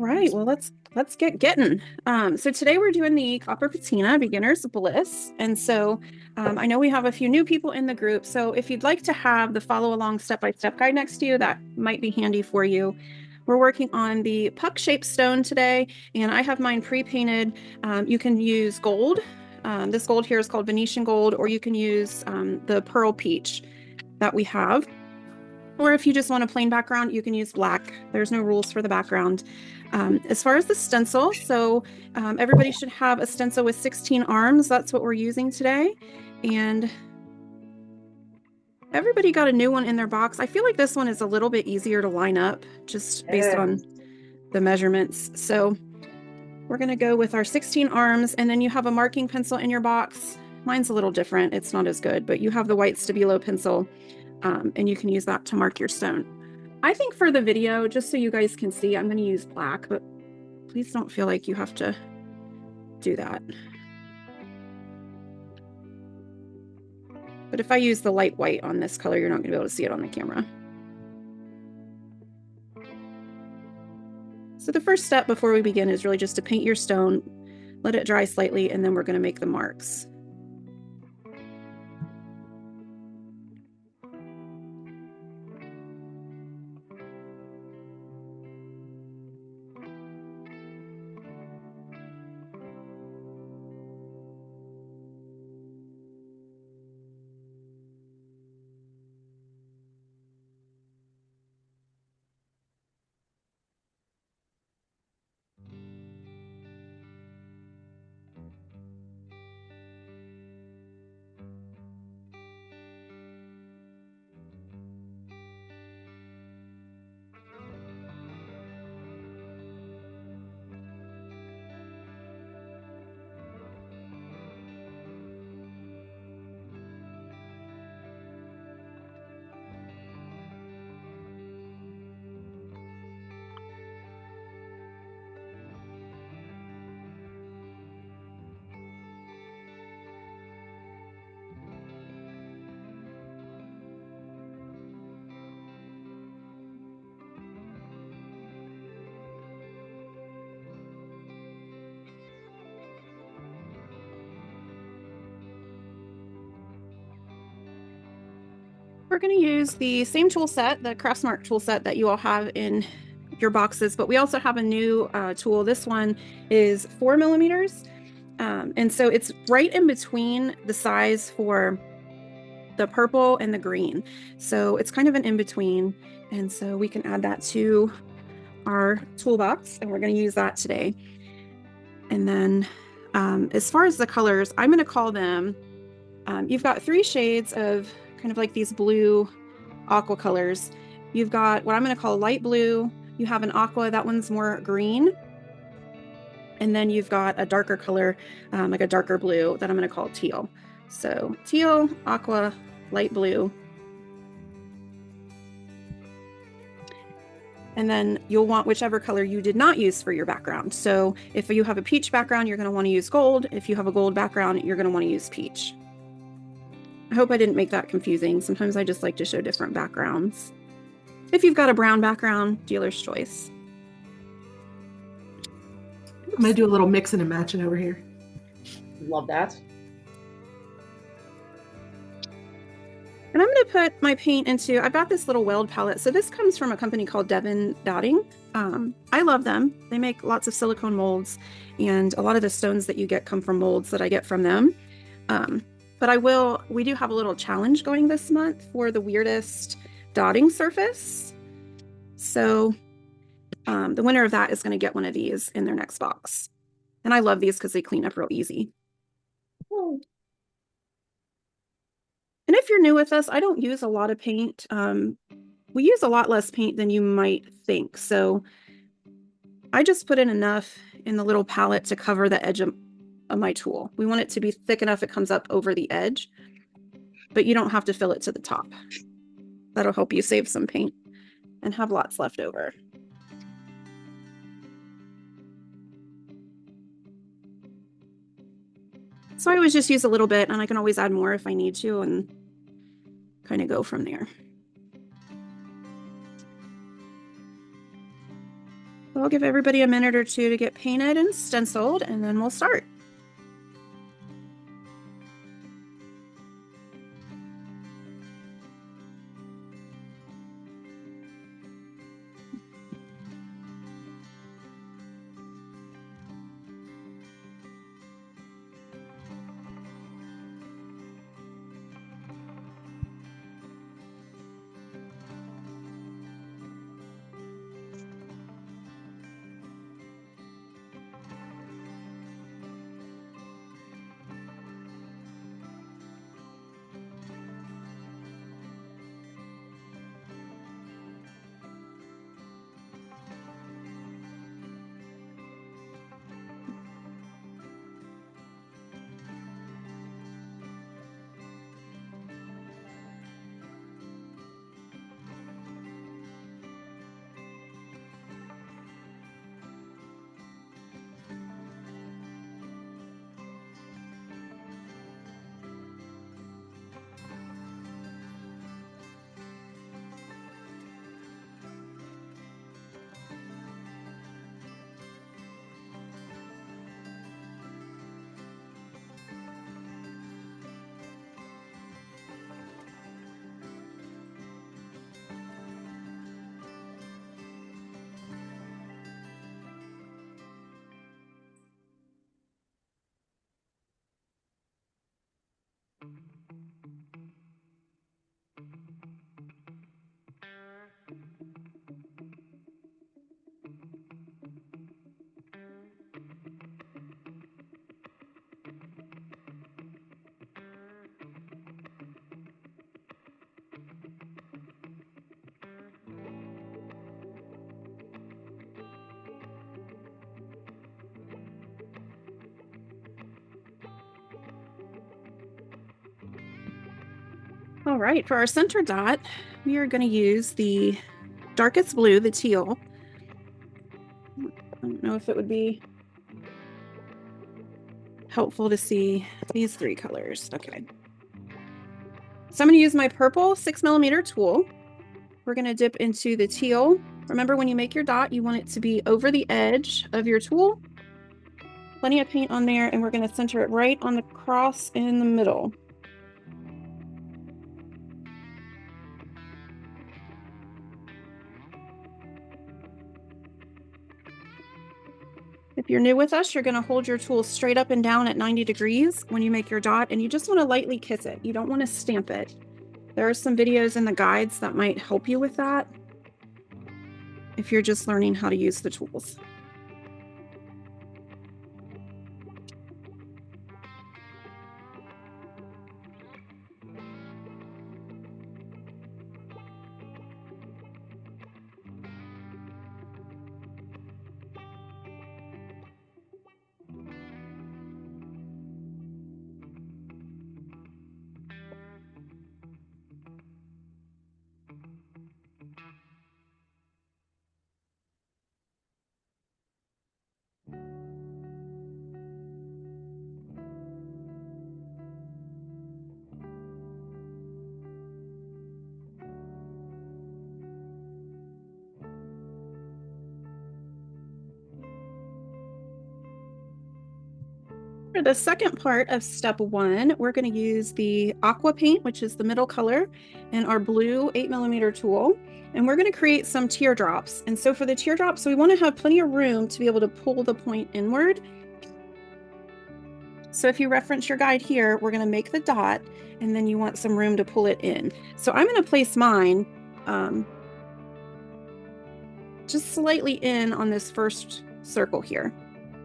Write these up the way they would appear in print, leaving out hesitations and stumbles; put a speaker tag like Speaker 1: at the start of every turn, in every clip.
Speaker 1: right, well let's get getting. So today we're doing the Copper Patina Beginner's Bliss, and so I know we have a few new people in the group. So if you'd like to have the follow along step-by-step guide next to you, that might be handy for you. We're working on the puck-shaped stone today, and I have mine pre-painted. You can use gold. This gold here is called Venetian gold, or you can use the pearl peach that we have. Or if you just want a plain background, you can use black. There's no rules for the background. As far as the stencil, so everybody should have a stencil with 16 arms. That's what we're using today. And everybody got a new one in their box. I feel like this one is a little bit easier to line up just based on the measurements. So we're going to go with our 16 arms, and then you have a marking pencil in your box. Mine's a little different. It's not as good, but you have the white Stabilo pencil. And you can use that to mark your stone. I think for the video, just so you guys can see, I'm going to use black, but please don't feel like you have to do that. But if I use the light white on this color, you're not going to be able to see it on the camera. So the first step before we begin is really just to paint your stone, let it dry slightly, and then we're going to make the marks. We're going to use the same tool set, the Craftsmart tool set that you all have in your boxes, but we also have a new tool. This one is 4 mm. And so it's right in between the size for the purple and the green. So it's kind of an in-between. And so we can add that to our toolbox, and we're going to use that today. And then as far as the colors, I'm going to call them, you've got 3 shades of kind of like these blue aqua colors. You've got what I'm going to call light blue. You have an aqua, that one's more green. And then you've got a darker color, like a darker blue, that I'm going to call teal. So teal, aqua, light blue. And then you'll want whichever color you did not use for your background. So if you have a peach background, you're going to want to use gold. If you have a gold background, you're going to want to use peach. I hope I didn't make that confusing. Sometimes I just like to show different backgrounds. If you've got a brown background, dealer's choice.
Speaker 2: I'm going to do a little mixing and matching over here.
Speaker 3: Love that.
Speaker 1: And I'm going to put my paint into, I've got this little weld palette. So this comes from a company called Devon Dotting. I love them. They make lots of silicone molds, and a lot of the stones that you get come from molds that I get from them. But we do have a little challenge going this month for the weirdest dotting surface. So the winner of that is going to get one of these in their next box. And I love these because they clean up real easy. And if you're new with us, I don't use a lot of paint. We use a lot less paint than you might think. So I just put in enough in the little palette to cover the edge of my tool. We want it to be thick enough it comes up over the edge, but you don't have to fill it to the top. That'll help you save some paint and have lots left over. So I always just use a little bit, and I can always add more if I need to, and kind of go from there. So So I'll give everybody a minute or two to get painted and stenciled, and then we'll start. All right, for our center dot, we are going to use the darkest blue, the teal. I don't know if it would be helpful to see these three colors. Okay. So I'm going to use my purple 6mm tool. We're going to dip into the teal. Remember, when you make your dot, you want it to be over the edge of your tool. Plenty of paint on there, and we're going to center it right on the cross in the middle. If you're new with us, you're going to hold your tool straight up and down at 90 degrees when you make your dot, and you just want to lightly kiss it. You don't want to stamp it. There are some videos in the guides that might help you with that if you're just learning how to use the tools. For the second part of step 1, we're going to use the Aqua paint, which is the middle color, and our blue 8mm tool. And we're going to create some teardrops. And so for the teardrops, we want to have plenty of room to be able to pull the point inward. So if you reference your guide here, we're going to make the dot, and then you want some room to pull it in. So I'm going to place mine just slightly in on this first circle here.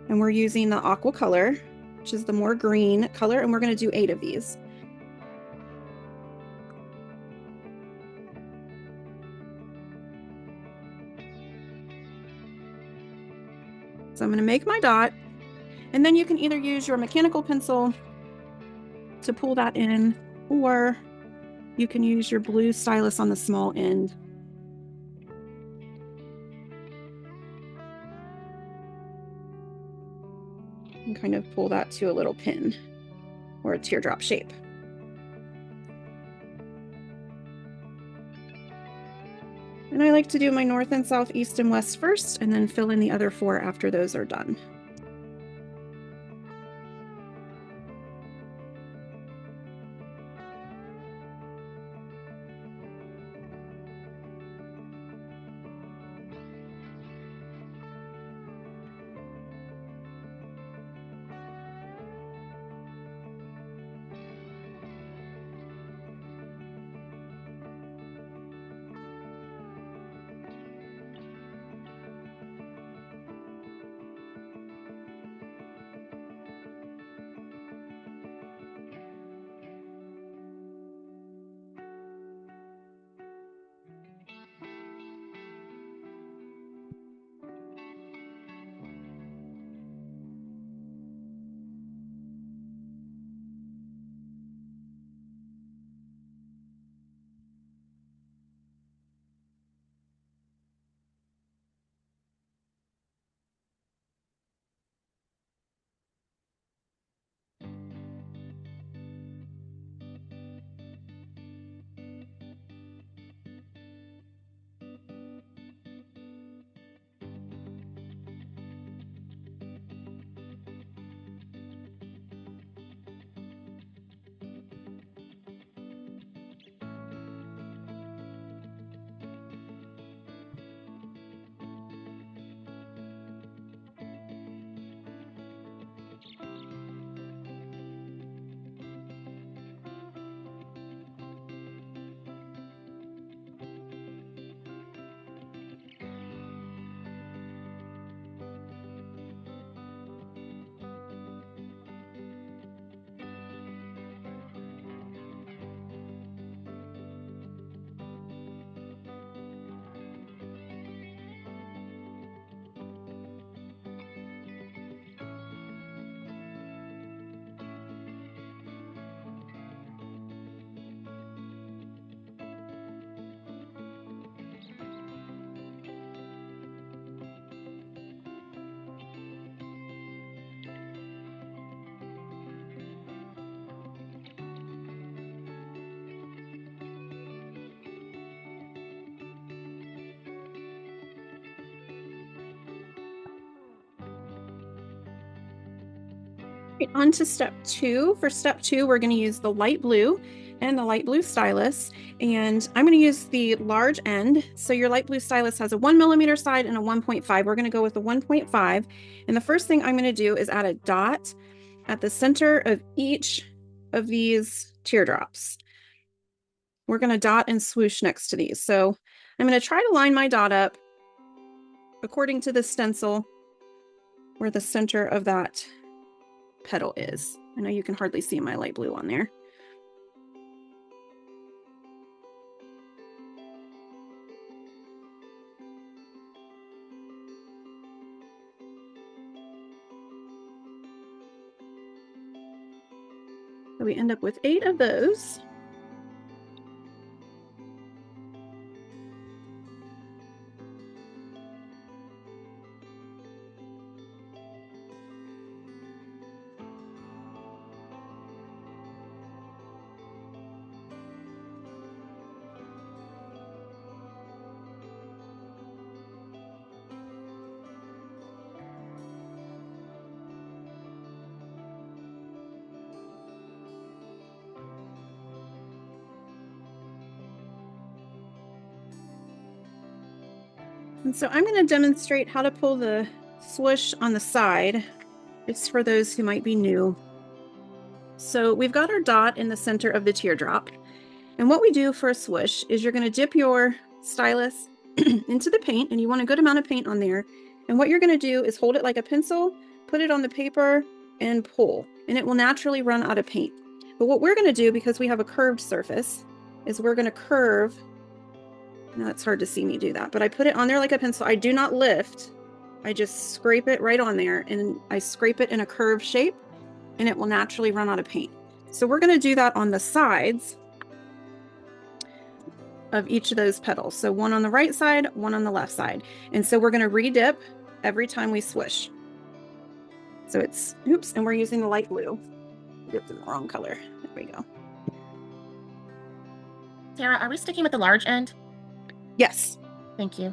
Speaker 1: And we're using the Aqua color, which is the more green color, and we're going to do 8 of these. So I'm going to make my dot, and then you can either use your mechanical pencil to pull that in, or you can use your blue stylus on the small end. And kind of pull that to a little pin or a teardrop shape. And I like to do my north and south, east and west first, and then fill in the other 4 after those are done. Right, on to step 2. For step 2, we're going to use the light blue and the light blue stylus, and I'm going to use the large end. So your light blue stylus has a 1mm side and a 1.5. We're going to go with the 1.5, and the first thing I'm going to do is add a dot at the center of each of these teardrops. We're going to dot and swoosh next to these. So I'm going to try to line my dot up according to the stencil where the center of that petal is. I know you can hardly see my light blue on there. So we end up with 8 of those. And so I'm going to demonstrate how to pull the swoosh on the side, just for those who might be new. So we've got our dot in the center of the teardrop. And what we do for a swoosh is you're going to dip your stylus into the paint, and you want a good amount of paint on there. And what you're going to do is hold it like a pencil, put it on the paper, and pull, and it will naturally run out of paint. But what we're going to do, because we have a curved surface, is we're going to curve. Now it's hard to see me do that, but I put it on there like a pencil. I do not lift. I just scrape it right on there, and I scrape it in a curved shape, and it will naturally run out of paint. So we're going to do that on the sides of each of those petals. So one on the right side, one on the left side. And so we're going to re-dip every time we swish. So it's, oops, and we're using the light blue. Dipped in the wrong color. There we go.
Speaker 4: Tara, are we sticking with the large end?
Speaker 1: Yes.
Speaker 4: Thank you.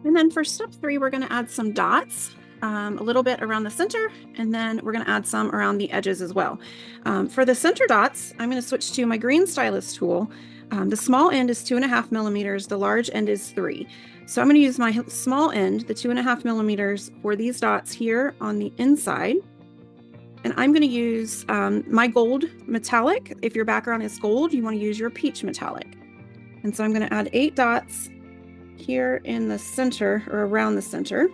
Speaker 1: And then for step 3, we're going to add some dots, a little bit around the center, and then we're going to add some around the edges as well. For the center dots, I'm going to switch to my green stylus tool. The small end is 2.5 millimeters. The large end is 3. So I'm going to use my small end, the 2.5 millimeters, for these dots here on the inside. And I'm going to use my gold metallic. If your background is gold, you want to use your peach metallic. And so I'm going to add 8 dots here in the center, or around the center.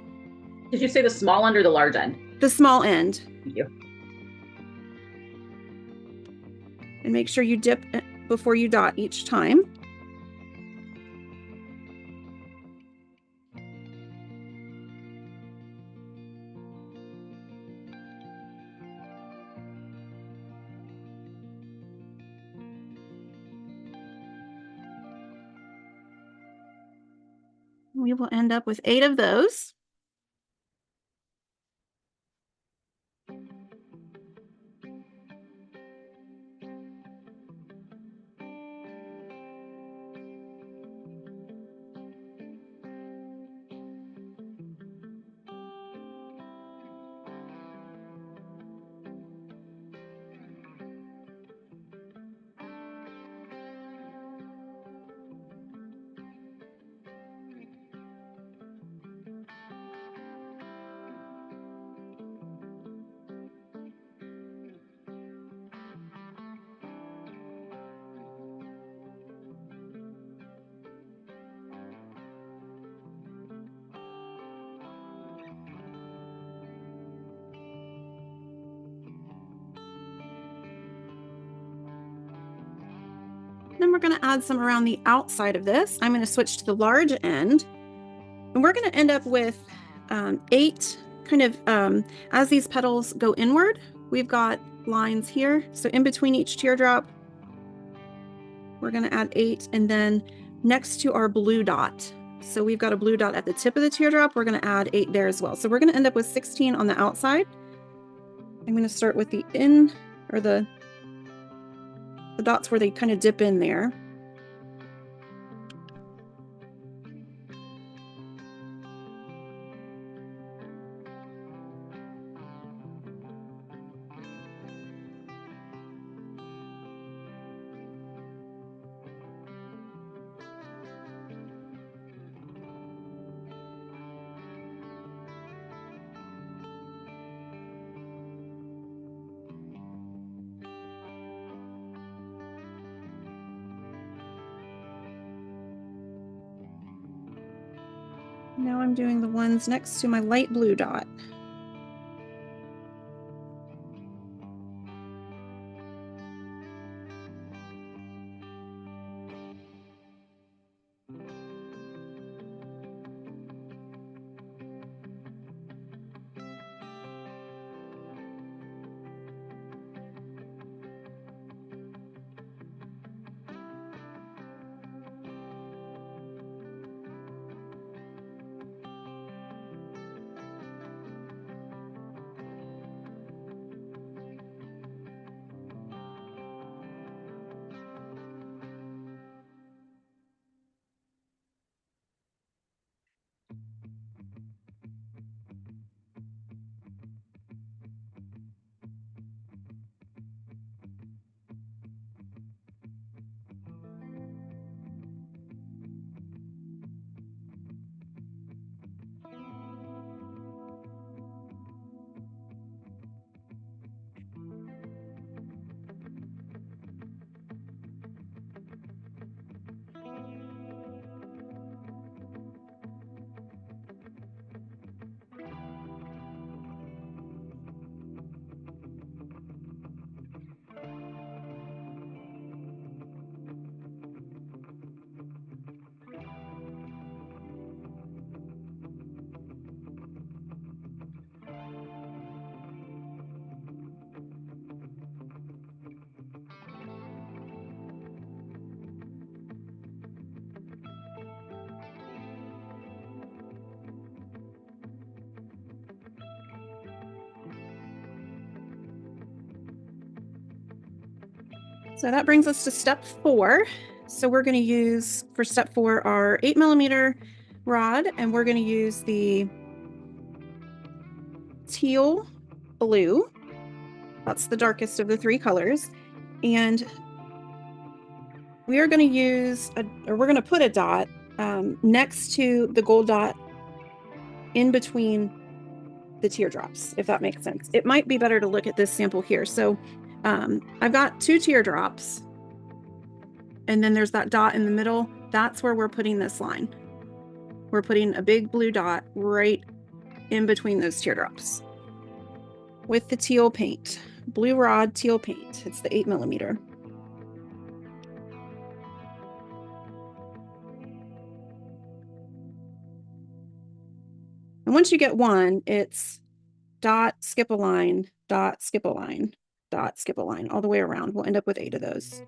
Speaker 3: Did you say the small end or the large end?
Speaker 1: The small end.
Speaker 3: Thank you.
Speaker 1: And make sure you dip before you dot each time. We will end up with 8 of those. Then we're going to add some around the outside of this. I'm going to switch to the large end, and we're going to end up with 8 kind of, as these petals go inward, we've got lines here. So in between each teardrop, we're going to add 8, and then next to our blue dot. So we've got a blue dot at the tip of the teardrop. We're going to add 8 there as well. So we're going to end up with 16 on the outside. I'm going to start with the the dots where they kind of dip in there. Now I'm doing the ones next to my light blue dot. So that brings us to step 4. So we're going to use, for step 4, our 8mm rod, and we're going to use the teal blue. That's the darkest of the 3 colors. And we are going to use, we're going to put a dot next to the gold dot in between the teardrops, if that makes sense. It might be better to look at this sample here. So I've got 2 teardrops, and then there's that dot in the middle. That's where we're putting this line. We're putting a big blue dot right in between those teardrops with the teal paint, blue rod teal paint. It's the 8mm. And once you get one, it's dot, skip a line, dot, skip a line, dot, skip a line, all the way around. We'll end up with 8 of those.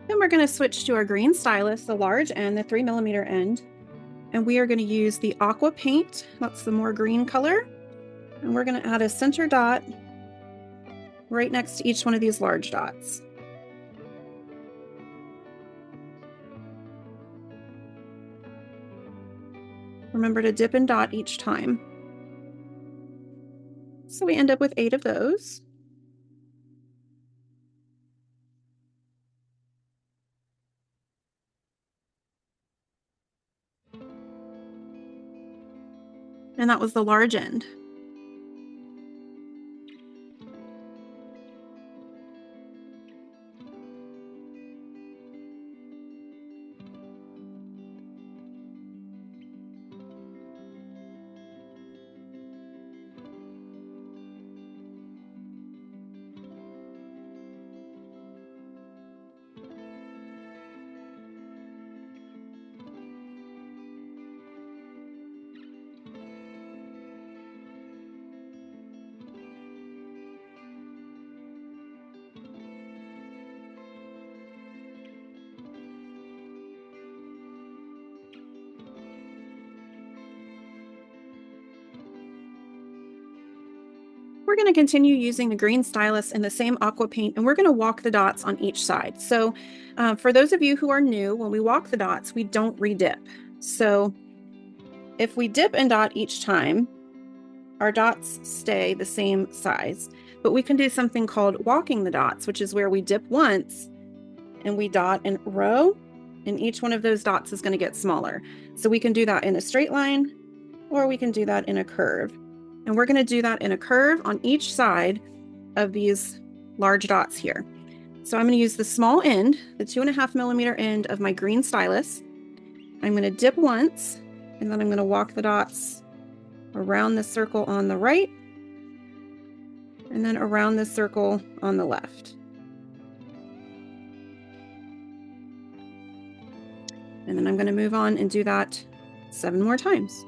Speaker 1: Then we're going to switch to our green stylus, the large end, the 3mm end, and we are going to use the Aqua paint. That's the more green color. And we're going to add a center dot right next to each one of these large dots. Remember to dip and dot each time. So we end up with 8 of those. and that was the large end. We're going to continue using the green stylus and the same aqua paint, and we're going to walk the dots on each side. So for those of you who are new, when we walk the dots, we don't redip. So if we dip and dot each time, our dots stay the same size. But we can do something called walking the dots, which is where we dip once and we dot in a row, and each one of those dots is going to get smaller. So we can do that in a straight line, or we can do that in a curve. And we're going to do that in a curve on each side of these large dots here. So I'm going to use the small end, the 2.5 millimeter end of my green stylus. I'm going to dip once, and then I'm going to walk the dots around the circle on the right, and then around the circle on the left. And then I'm going to move on and do that 7 more times.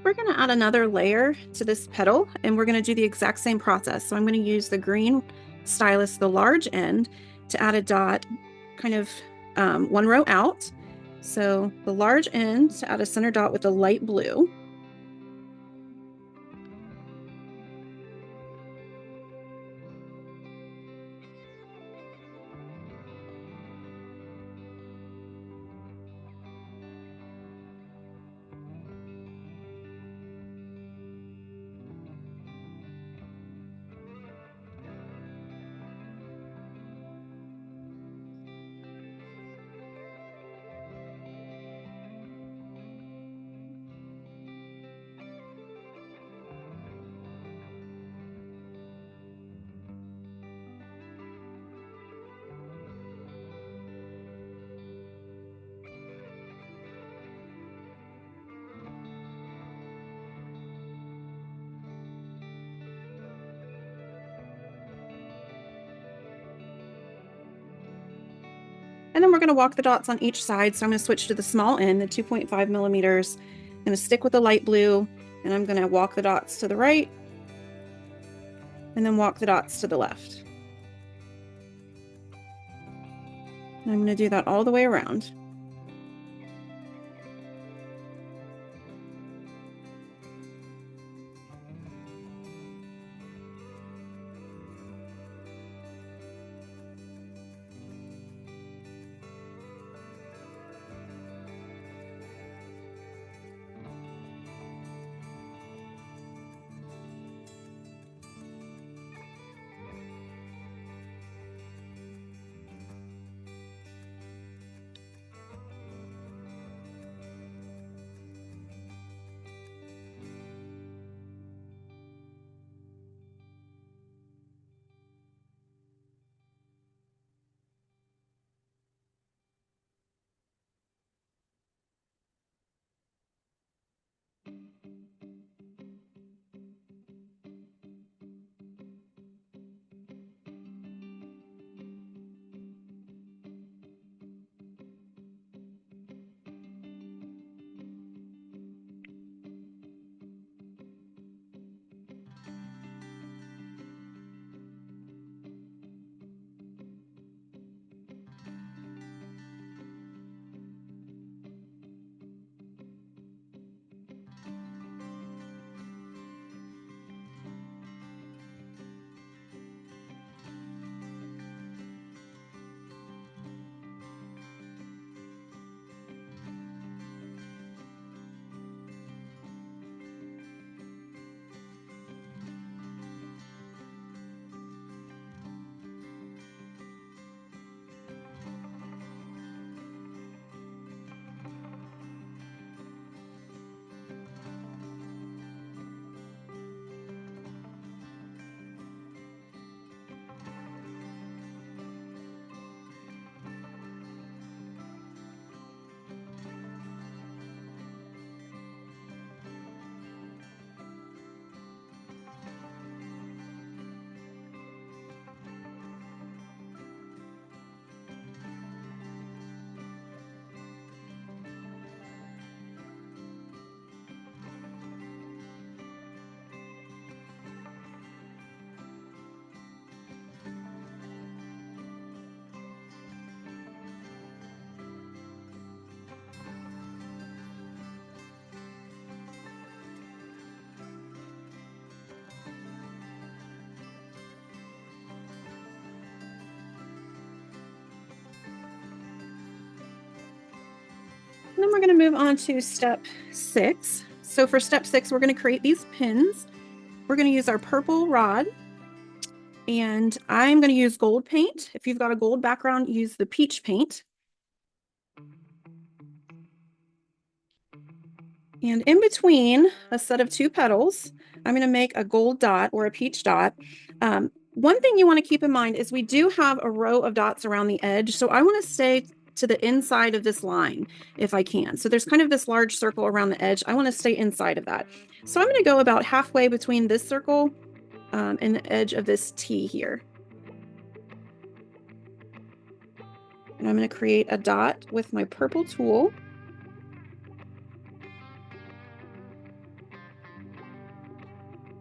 Speaker 1: We're going to add another layer to this petal, and we're going to do the exact same process. So I'm going to use the green stylus, the large end, to add a dot kind of 1 row out. So the large end to add a center dot with the light blue. And then we're going to walk the dots on each side. So I'm going to switch to the small end, the 2.5 millimeters. I'm going to stick with the light blue, and I'm going to walk the dots to the right and then walk the dots to the left. And I'm going to do that all the way around. And then we're going to move on to step 6. So for step 6, we're going to create these pins. We're going to use our purple rod, and I'm going to use gold paint. If you've got a gold background, use the peach paint. And in between a set of 2 petals, I'm going to make a gold dot or a peach dot. One thing you want to keep in mind is we do have a row of dots around the edge, so I want to stay to the inside of this line if I can. So there's kind of this large circle around the edge. I want to stay inside of that. So I'm going to go about halfway between this circle and the edge of this T here. And I'm going to create a dot with my purple tool.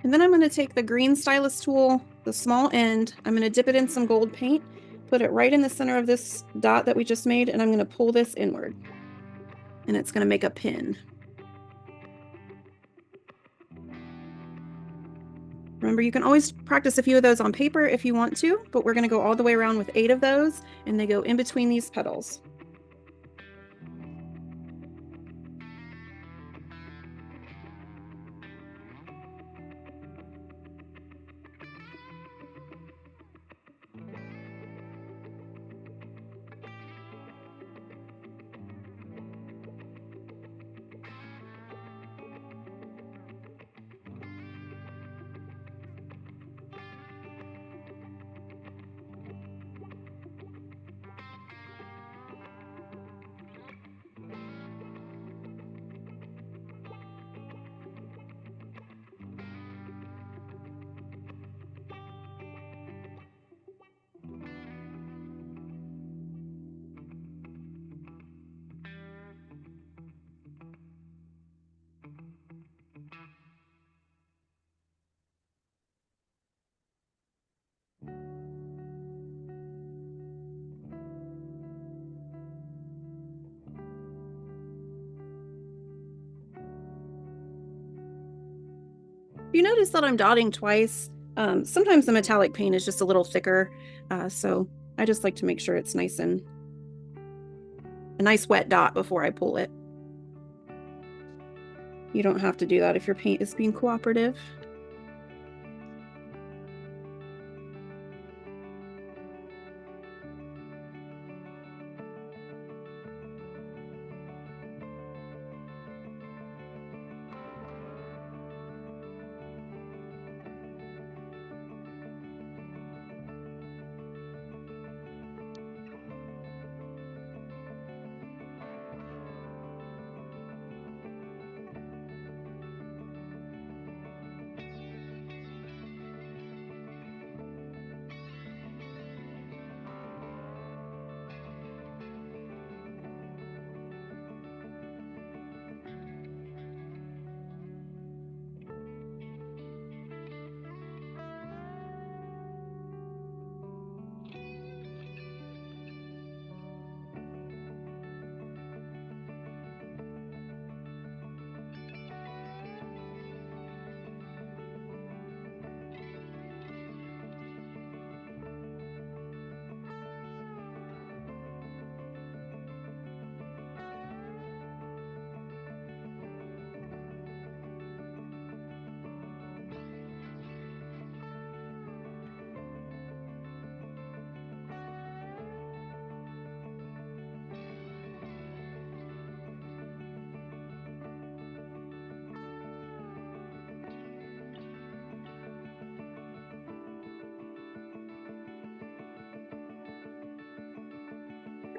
Speaker 1: And then I'm going to take the green stylus tool, the small end, I'm going to dip it in some gold paint, put it right in the center of this dot that we just made, and I'm going to pull this inward. And it's going to make a pin. Remember, you can always practice a few of those on paper if you want to, but we're going to go all the way around with 8 of those, and they go in between these petals. You notice that I'm dotting twice. Sometimes the metallic paint is just a little thicker, so I just like to make sure it's nice and a nice wet dot before I pull it. You don't have to do that if your paint is being cooperative.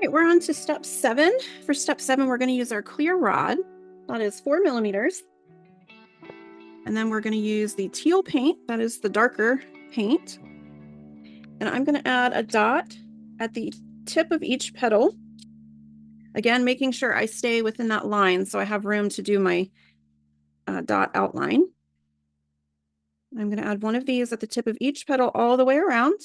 Speaker 1: Right, we're on to step 7. For step 7, we're going to use our clear rod. That is 4 millimeters. And then we're going to use the teal paint. That is the darker paint. And I'm going to add a dot at the tip of each petal. Again, making sure I stay within that line so I have room to do my dot outline. I'm going to add one of these at the tip of each petal all the way around.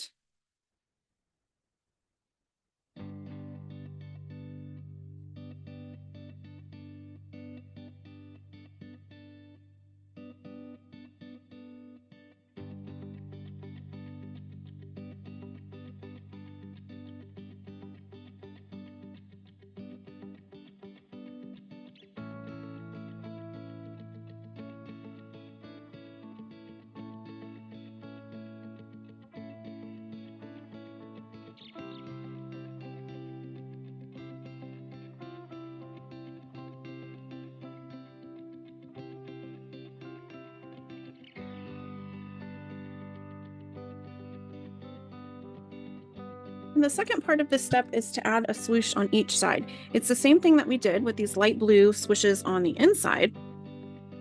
Speaker 1: And the second part of this step is to add a swoosh on each side. It's the same thing that we did with these light blue swooshes on the inside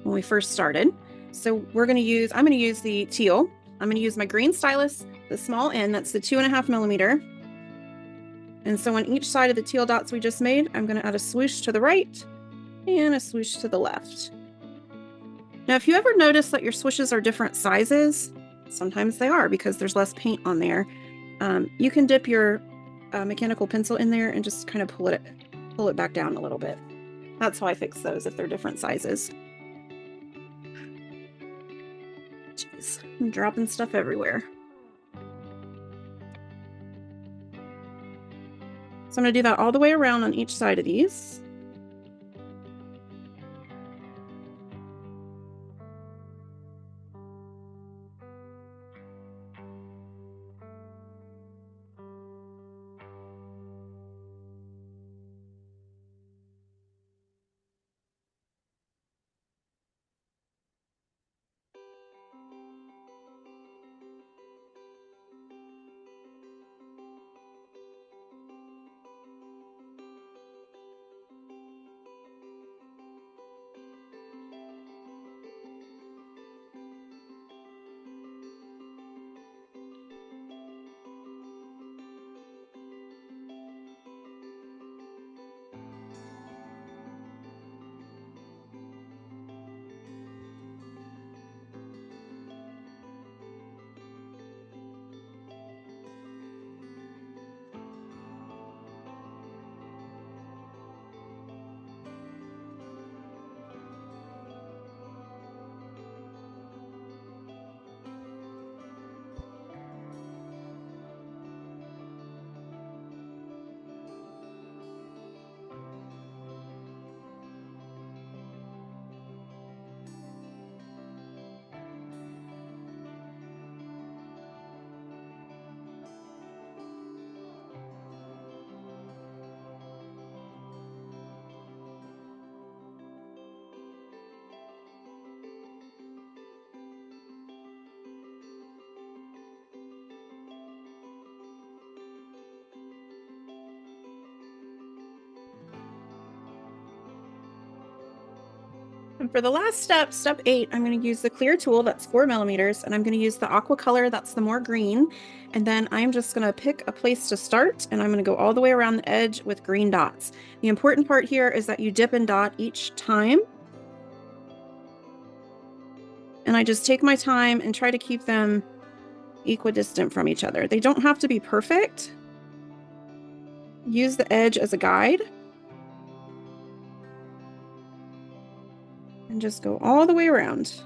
Speaker 1: when we first started. So I'm going to use the teal. I'm going to use my green stylus, the small end, that's the 2.5 millimeter. And so on each side of the teal dots we just made, I'm going to add a swoosh to the right and a swoosh to the left. Now, if you ever notice that your swooshes are different sizes, sometimes they are because there's less paint on there. You can dip your mechanical pencil in there and just kind of pull it back down a little bit. That's how I fix those if they're different sizes. Jeez, I'm dropping stuff everywhere. So I'm going to do that all the way around on each side of these. And for the last step, step 8, I'm going to use the clear tool that's 4 millimeters, and I'm going to use the aqua color that's the more green. And then I'm just going to pick a place to start, and I'm going to go all the way around the edge with green dots. The important part here is that you dip and dot each time. And I just take my time and try to keep them equidistant from each other. They don't have to be perfect. Use the edge as a guide. And just go all the way around.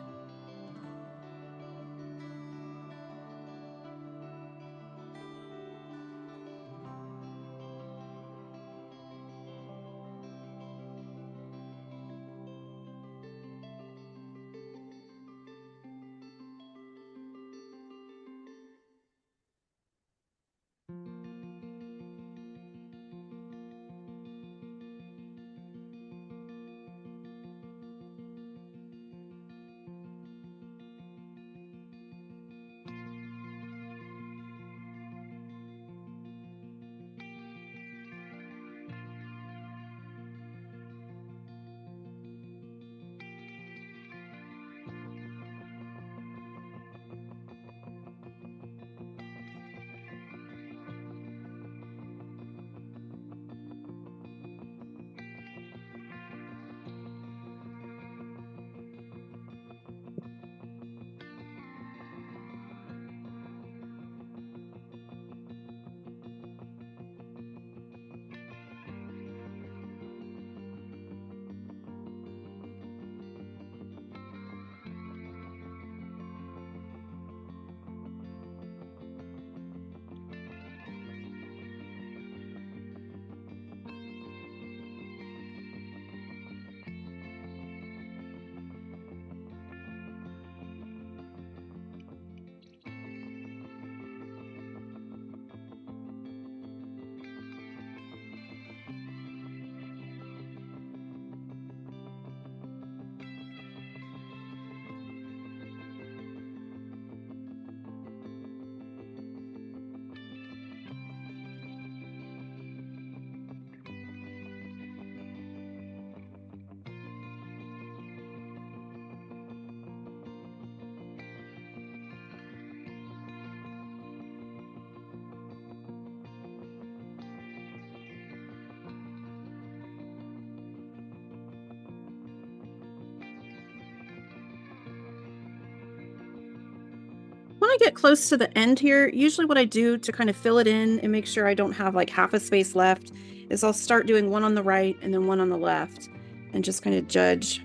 Speaker 1: When I get close to the end here, usually what I do to kind of fill it in and make sure I don't have like half a space left is I'll start doing one on the right and then one on the left and just kind of judge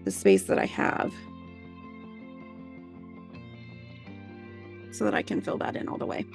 Speaker 1: the space that I have so that I can fill that in all the way.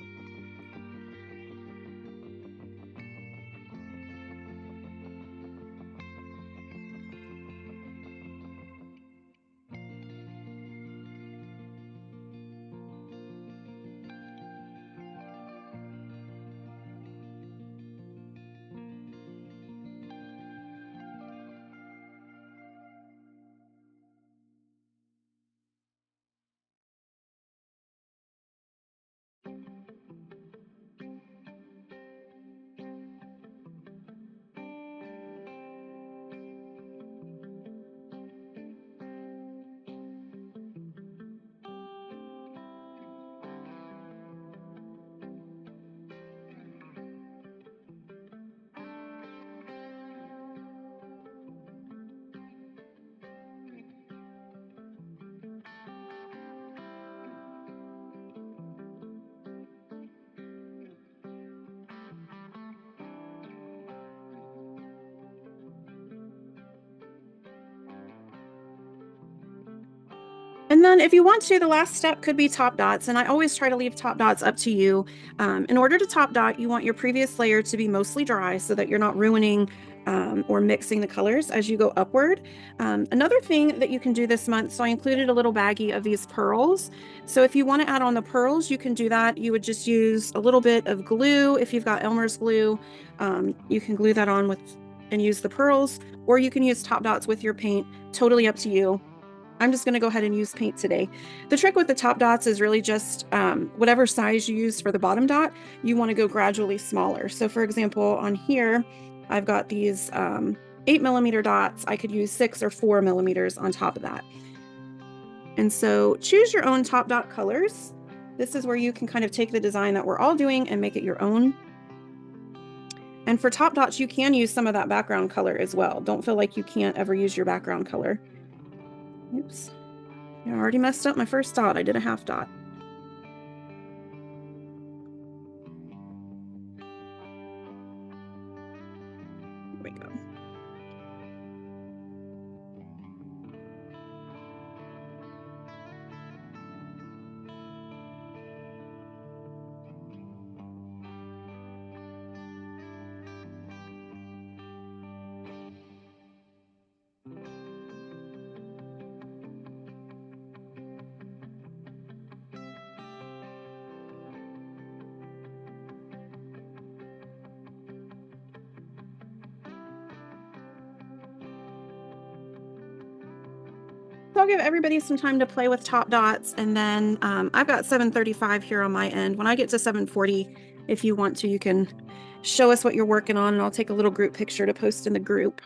Speaker 1: And then if you want to, the last step could be top dots. And I always try to leave top dots up to you. In order to top dot, you want your previous layer to be mostly dry so that you're not ruining or mixing the colors as you go upward. Another thing that you can do this month, so I included a little baggie of these pearls. So if you want to add on the pearls, you can do that. You would just use a little bit of glue. If you've got Elmer's glue, you can glue that on with and use the pearls, or you can use top dots with your paint. Totally up to you. I'm just going to go ahead and use paint today. The trick with the top dots is really just whatever size you use for the bottom dot, you want to go gradually smaller. So for example, on here, I've got these 8mm dots, I could use 6 or 4mm on top of that. And so choose your own top dot colors. This is where you can kind of take the design that we're all doing and make it your own. And for top dots, you can use some of that background color as well. Don't feel like you can't ever use your background color. Oops. I already messed up my first dot. I did a half dot. Here we go. So I'll give everybody some time to play with top dots, and then I've got 7:35 here on my end. When I get to 7:40, if you want to, you can show us what you're working on, and I'll take a little group picture to post in the group.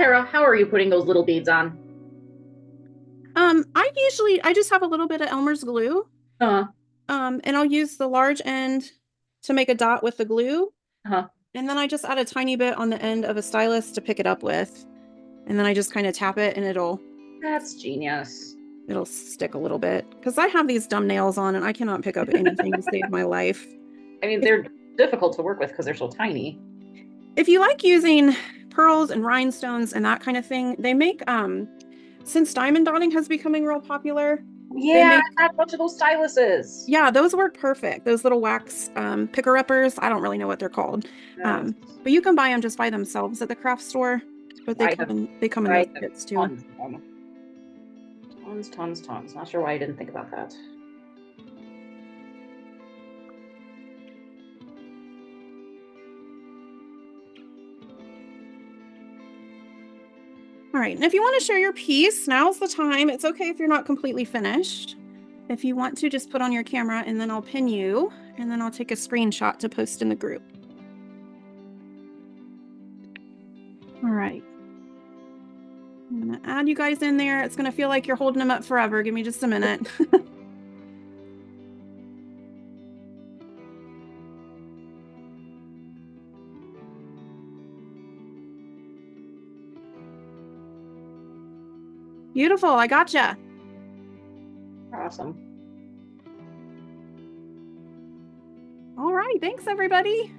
Speaker 3: Tara, how are you putting those little beads on?
Speaker 1: I just have a little bit of Elmer's glue.
Speaker 3: Uh,
Speaker 1: And I'll use the large end to make a dot with the glue.
Speaker 3: huh.
Speaker 1: And then I just add a tiny bit on the end of a stylus to pick it up with. And then I just kind of tap it and
Speaker 3: That's genius.
Speaker 1: it'll stick a little bit. Because I have these dumb nails on and I cannot pick up anything to save my life.
Speaker 3: I mean, they're difficult to work with because they're so tiny.
Speaker 1: If you like using pearls and rhinestones and that kind of thing, they make since diamond dotting has becoming real popular,
Speaker 3: Yeah, I had a bunch of those styluses.
Speaker 1: yeah, those work perfect. Those little wax picker uppers. I don't really know what they're called.
Speaker 3: Yes.
Speaker 1: But you can buy them just by themselves at the craft store. But they
Speaker 3: I
Speaker 1: come
Speaker 3: have-
Speaker 1: in those
Speaker 3: I have
Speaker 1: kits too.
Speaker 3: Tons of them. Tons. Not sure why I didn't think about that.
Speaker 1: All right, and if you want to share your piece, now's the time. It's okay if you're not completely finished. If you want to, just put on your camera and then I'll pin you and then I'll take a screenshot to post in the group. All right. I'm gonna add you guys in there. It's gonna feel like you're holding them up forever. Give me just a minute. Beautiful, I gotcha.
Speaker 3: Awesome.
Speaker 1: All right, thanks everybody.